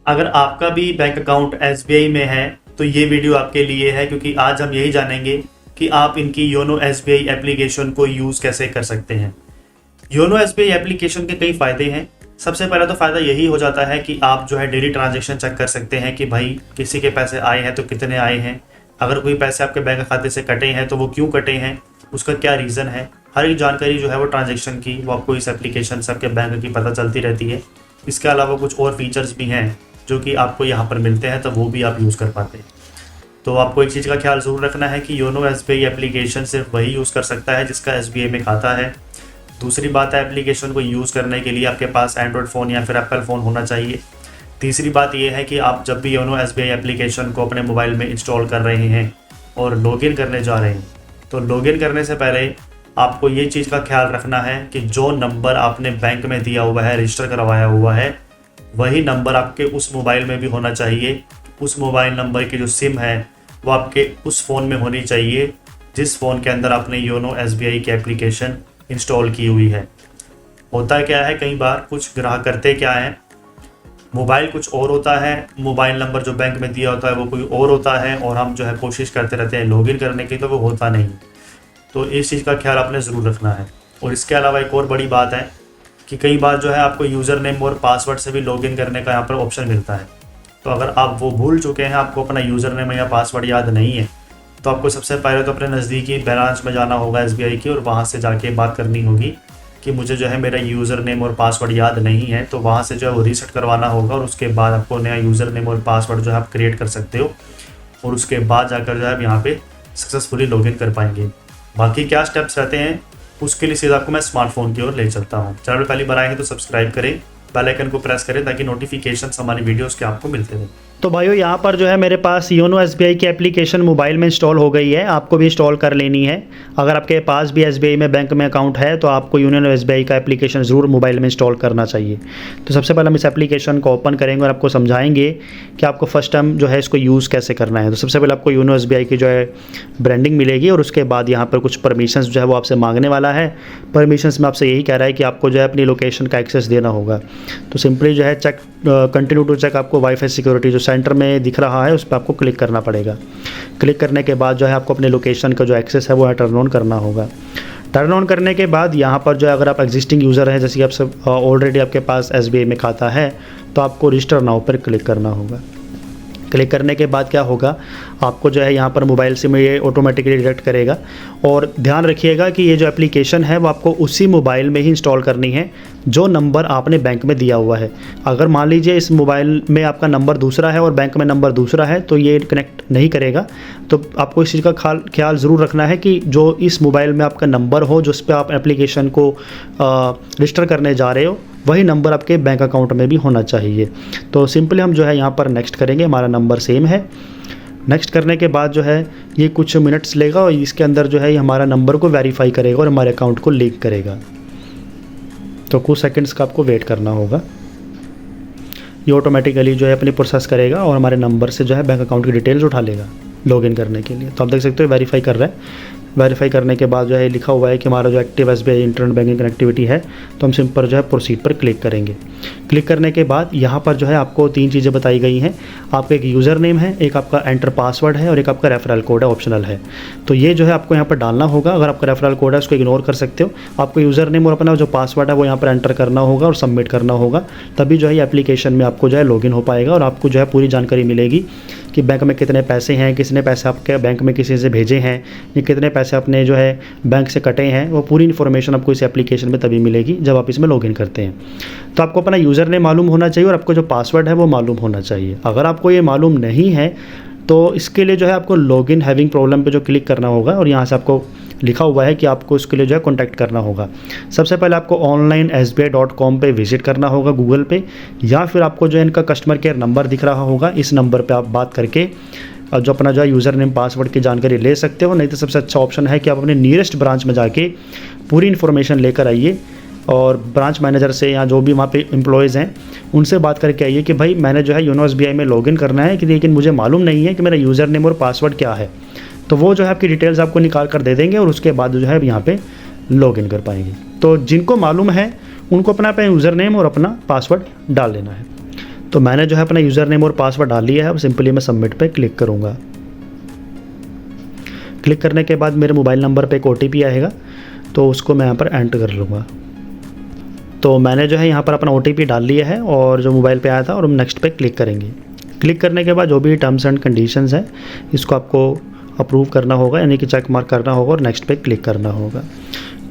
अगर आपका भी बैंक अकाउंट एसबीआई में है तो ये वीडियो आपके लिए है, क्योंकि आज हम यही जानेंगे कि आप इनकी योनो एसबीआई एप्लीकेशन को यूज़ कैसे कर सकते हैं। योनो एसबीआई एप्लीकेशन के कई फ़ायदे हैं। सबसे पहला तो फ़ायदा यही हो जाता है कि आप जो है डेली ट्रांजैक्शन चेक कर सकते हैं कि भाई किसी के पैसे आए हैं तो कितने आए हैं। अगर कोई पैसे आपके बैंक खाते से कटे हैं तो वो क्यों कटे हैं, उसका क्या रीज़न है, हर एक जानकारी जो है वो ट्रांजैक्शन की वो आपको इस एप्लीकेशन से आपके बैंक की पता चलती रहती है। इसके अलावा कुछ और फीचर्स भी हैं जो कि आपको यहाँ पर मिलते हैं, तो वो भी आप यूज़ कर पाते हैं। तो आपको एक चीज़ का ख्याल ज़रूर रखना है कि योनो एसबीआई एप्लीकेशन सिर्फ वही यूज़ कर सकता है जिसका एसबीआई में खाता है। दूसरी बात है, एप्लीकेशन को यूज़ करने के लिए आपके पास एंड्रॉयड फ़ोन या फिर एप्पल फ़ोन होना चाहिए। तीसरी बात यह है कि आप जब भी योनो एसबीआई एप्लीकेशन को अपने मोबाइल में इंस्टॉल कर रहे हैं और लॉगिन करने जा रहे हैं, तो लॉगिन करने से पहले आपको ये चीज़ का ख्याल रखना है कि जो नंबर आपने बैंक में दिया हुआ है, रजिस्टर करवाया हुआ है, वही नंबर आपके उस मोबाइल में भी होना चाहिए। उस मोबाइल नंबर की जो सिम है वो आपके उस फ़ोन में होनी चाहिए जिस फ़ोन के अंदर आपने योनो एसबीआई की एप्लीकेशन इंस्टॉल की हुई है। होता क्या है, कई बार कुछ ग्राहक करते क्या हैं, मोबाइल कुछ और होता है, मोबाइल नंबर जो बैंक में दिया होता है वो कोई और होता है, और हम जो है कोशिश करते रहते हैं लॉगिन करने की, तो वो होता नहीं। तो इस चीज़ का ख्याल आपने ज़रूर रखना है। और इसके अलावा एक और बड़ी बात है कि कई बार जो है आपको यूज़र नेम और पासवर्ड से भी लॉगिन करने का यहाँ पर ऑप्शन मिलता है। तो अगर आप वो भूल चुके हैं, आपको अपना यूज़र नेम या पासवर्ड याद नहीं है, तो आपको सबसे पहले तो अपने नज़दीकी ब्रांच में जाना होगा एसबीआई की, और वहाँ से जाके बात करनी होगी कि मुझे जो है मेरा यूज़र नेम और पासवर्ड याद नहीं है। तो वहाँ से जो है वो रीसेट करवाना होगा, और उसके बाद आपको नया यूज़र नेम और पासवर्ड जो है आप क्रिएट कर सकते हो, और उसके बाद जाकर जो है आप यहाँ पे सक्सेसफुली लॉगिन कर पाएंगे। बाकी क्या स्टेप्स रहते हैं उसके लिए सीधा आपको मैं स्मार्टफोन की ओर ले चलता हूँ। चैनल पहली बार आए हैं तो सब्सक्राइब करें, बेल आइकन को प्रेस करें ताकि नोटिफिकेशन हमारी वीडियोस के आपको मिलते रहें। तो भाइयों यहाँ पर जो है मेरे पास योनो एसबीआई की एप्लीकेशन मोबाइल में इंस्टॉल हो गई है। आपको भी इंस्टॉल कर लेनी है। अगर आपके पास भी एसबीआई में बैंक में अकाउंट है तो आपको योनो एसबीआई का एप्लीकेशन ज़रूर मोबाइल में इंस्टॉल करना चाहिए। तो सबसे पहले हम इस एप्लीकेशन को ओपन करेंगे और आपको समझाएंगे कि आपको फर्स्ट टाइम जो है इसको यूज़ कैसे करना है। तो सबसे पहले आपको योनो एसबीआई की जो है ब्रांडिंग मिलेगी, और उसके बाद यहाँ पर कुछ परमिशंस जो है वो आपसे मांगने वाला है। परमिशंस में आपसे यही कह रहा है कि आपको जो है अपनी लोकेशन का एक्सेस देना होगा। तो सिंपली जो है चेक कंटिन्यू टू चेक आपको वाईफाई सिक्योरिटी जो सेंटर में दिख रहा है उस पर आपको क्लिक करना पड़ेगा। क्लिक करने के बाद जो है आपको अपने लोकेशन का जो एक्सेस है वो टर्न ऑन करना होगा। टर्न ऑन करने के बाद यहाँ पर जो है अगर आप एग्जिस्टिंग यूज़र हैं, जैसे कि आप सब ऑलरेडी आपके पास एसबीआई में खाता है, तो आपको रजिस्टर नाउ पर क्लिक करना होगा। क्लिक करने के बाद क्या होगा, आपको जो है यहाँ पर मोबाइल से में ये ऑटोमेटिकली डिटेक्ट करेगा। और ध्यान रखिएगा कि ये जो एप्लीकेशन है वो आपको उसी मोबाइल में ही इंस्टॉल करनी है जो नंबर आपने बैंक में दिया हुआ है। अगर मान लीजिए इस मोबाइल में आपका नंबर दूसरा है और बैंक में नंबर दूसरा है तो ये कनेक्ट नहीं करेगा। तो आपको इस चीज़ का ख्याल ज़रूर रखना है कि जो इस मोबाइल में आपका नंबर हो जिस पर आप एप्लीकेशन को रजिस्टर करने जा रहे हो, वही नंबर आपके बैंक अकाउंट में भी होना चाहिए। तो सिंपली हम जो है यहाँ पर नेक्स्ट करेंगे, हमारा नंबर सेम है। नेक्स्ट करने के बाद जो है ये कुछ मिनट्स लेगा और इसके अंदर जो है ये हमारा नंबर को वेरीफाई करेगा और हमारे अकाउंट को लिंक करेगा। तो कुछ सेकंड्स का आपको वेट करना होगा। ये ऑटोमेटिकली जो है अपनी प्रोसेस करेगा और हमारे नंबर से जो है बैंक अकाउंट की डिटेल्स उठा लेगा लॉगिन करने के लिए। तो आप देख सकते हो वेरीफाई कर रहा है। वेरीफाई करने के बाद जो है लिखा हुआ है कि हमारा जो active SBI internet banking connectivity है, तो हम सिंपल जो है प्रोसीड पर क्लिक करेंगे। क्लिक करने के बाद यहाँ पर जो है आपको 3 चीज़ें बताई गई हैं। आपका एक यूज़र नेम है, एक आपका एंटर पासवर्ड है और एक आपका रेफरल कोड है, ऑप्शनल है। तो ये जो है आपको यहाँ पर डालना होगा। अगर आपका रेफरल कोड है उसको इग्नोर कर सकते हो। आपको यूज़र नेम और अपना जो पासवर्ड है वो यहाँ पर एंटर करना होगा और सबमिट करना होगा, तभी जो है एप्लीकेशन में आपको जो है लॉगिन हो पाएगा और आपको जो है पूरी जानकारी मिलेगी कि बैंक में कितने पैसे हैं, किसने पैसे आपके बैंक में किसी से भेजे हैं, या कितने पैसे अपने जो है बैंक से कटे हैं। वो पूरी इन्फॉर्मेशन आपको इस एप्लीकेशन में तभी मिलेगी जब आप इसमें लॉगिन करते हैं। तो आपको अपना यूज़र नेम मालूम होना चाहिए और आपको जो पासवर्ड है वो मालूम होना चाहिए। अगर आपको ये मालूम नहीं है तो इसके लिए जो है आपको लॉगिन हैविंग प्रॉब्लम पे जो क्लिक करना होगा और यहाँ से आपको लिखा हुआ है कि आपको इसके लिए जो है कॉन्टैक्ट करना होगा। सबसे पहले आपको ऑनलाइन sbi.com पे विजिट करना होगा गूगल पे, या फिर आपको जो है इनका कस्टमर केयर नंबर दिख रहा होगा, इस नंबर पे आप बात करके जो अपना जो है यूज़र नेम पासवर्ड की जानकारी ले सकते हो। नहीं तो सबसे अच्छा ऑप्शन है कि आप अपने नियरेस्ट ब्रांच में जाके पूरी इन्फॉर्मेशन लेकर आइए और ब्रांच मैनेजर से या जो भी वहाँ पे एम्प्लॉयज़ हैं उनसे बात करके आइए कि भाई मैंने जो है योनो एसबीआई में लॉगिन करना है, कि लेकिन मुझे मालूम नहीं है कि मेरा यूज़र नेम और पासवर्ड क्या है। तो वो जो है आपकी डिटेल्स आपको निकाल कर दे देंगे और उसके बाद जो है यहाँ पे लॉगिन कर पाएंगे। तो जिनको मालूम है उनको अपना यूज़र नेम और अपना पासवर्ड डाल देना है। तो मैंने जो है अपना यूज़र नेम और पासवर्ड डाल लिया है। अब सिंपली मैं सबमिट पे क्लिक करूँगा। क्लिक करने के बाद मेरे मोबाइल नंबर पे एक OTP आएगा, तो उसको मैं यहाँ पर एंटर कर लूँगा। तो मैंने जो है यहाँ पर अपना OTP डाल लिया है और जो मोबाइल पे आया था, और हम नेक्स्ट पे क्लिक करेंगे। क्लिक करने के बाद जो भी टर्म्स एंड कंडीशंस हैं इसको आपको अप्रूव करना होगा, यानी कि चेक मार्क करना होगा और नेक्स्ट पे क्लिक करना होगा।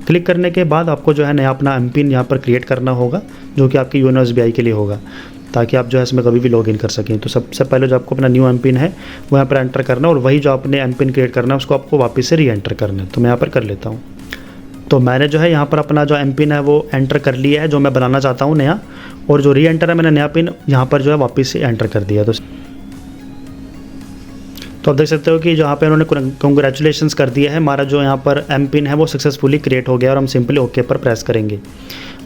क्लिक करने के बाद आपको जो है नया अपना एमपिन यहाँ पर क्रिएट करना होगा, जो कि आपकी योनो SBI के लिए होगा, ताकि आप जो है इसमें कभी भी लॉगिन कर सकें। तो सबसे पहले जो आपको अपना न्यू एमपिन है वो यहाँ पर एंटर करना है, और वही जो आपने एमपिन क्रिएट करना है उसको आपको वापस से री एंटर करना है। तो मैं यहाँ पर कर लेता हूँ। तो मैंने जो है यहाँ पर अपना जो एमपिन है वो एंटर कर लिया है, जो मैं बनाना चाहता हूँ नया, और जो री एंटर है मैंने नया पिन यहाँ पर जो है वापस से एंटर कर दिया। तो आप देख सकते हो कि जहाँ पे उन्होंने कंग्रेचुलेशंस कर दिया है, हमारा जो यहाँ पर एम पिन है वो सक्सेसफुली क्रिएट हो गया, और हम सिंपली ओके पर प्रेस करेंगे।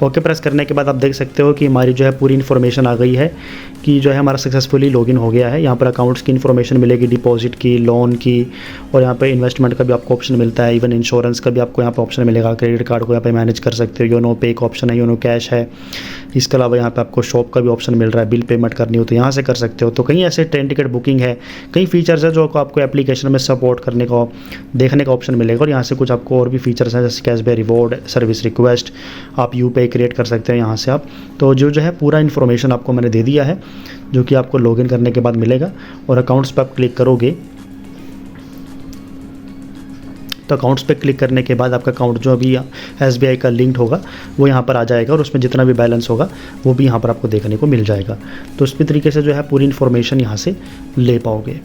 ओके प्रेस करने के बाद आप देख सकते हो कि हमारी जो है पूरी इन्फॉर्मेशन आ गई है कि जो है हमारा सक्सेसफुली लॉगिन हो गया है। यहाँ पर अकाउंट्स की इन्फॉर्मेशन मिलेगी, डिपॉजिट की, लोन की, और यहाँ पे इन्वेस्टमेंट का भी आपको ऑप्शन मिलता है, इवन इंश्योरेंस का भी आपको यहाँ पे ऑप्शन मिलेगा। क्रेडिट कार्ड को यहाँ पे मैनेज कर सकते हो, योनो पे एक ऑप्शन है, योनो कैश है। इसके अलावा यहाँ पे आपको शॉप का भी ऑप्शन मिल रहा है, बिल पेमेंट करनी हो तो यहाँ से कर सकते हो। तो कई ऐसे ट्रेन टिकट बुकिंग है, कई फीचर्स है जो आपको एप्लीकेशन में सपोर्ट करने का, देखने का ऑप्शन मिलेगा। और यहाँ से कुछ आपको और भी फीचर्स हैं, जैसे कैशबैक, रिवॉर्ड, सर्विस रिक्वेस्ट, आप यूपीआई क्रिएट कर सकते हैं यहाँ से आप। तो जो है पूरा इन्फॉर्मेशन आपको मैंने दे दिया है, जो कि आपको लॉगिन करने के बाद मिलेगा। और अकाउंट्स पर आप क्लिक करोगे तो अकाउंट्स पे क्लिक करने के बाद आपका अकाउंट जो अभी SBI का लिंक्ड होगा वो यहाँ पर आ जाएगा, और उसमें जितना भी बैलेंस होगा वो भी यहाँ पर आपको देखने को मिल जाएगा। तो इस तरीके से जो है पूरी इन्फॉर्मेशन यहाँ से ले पाओगे।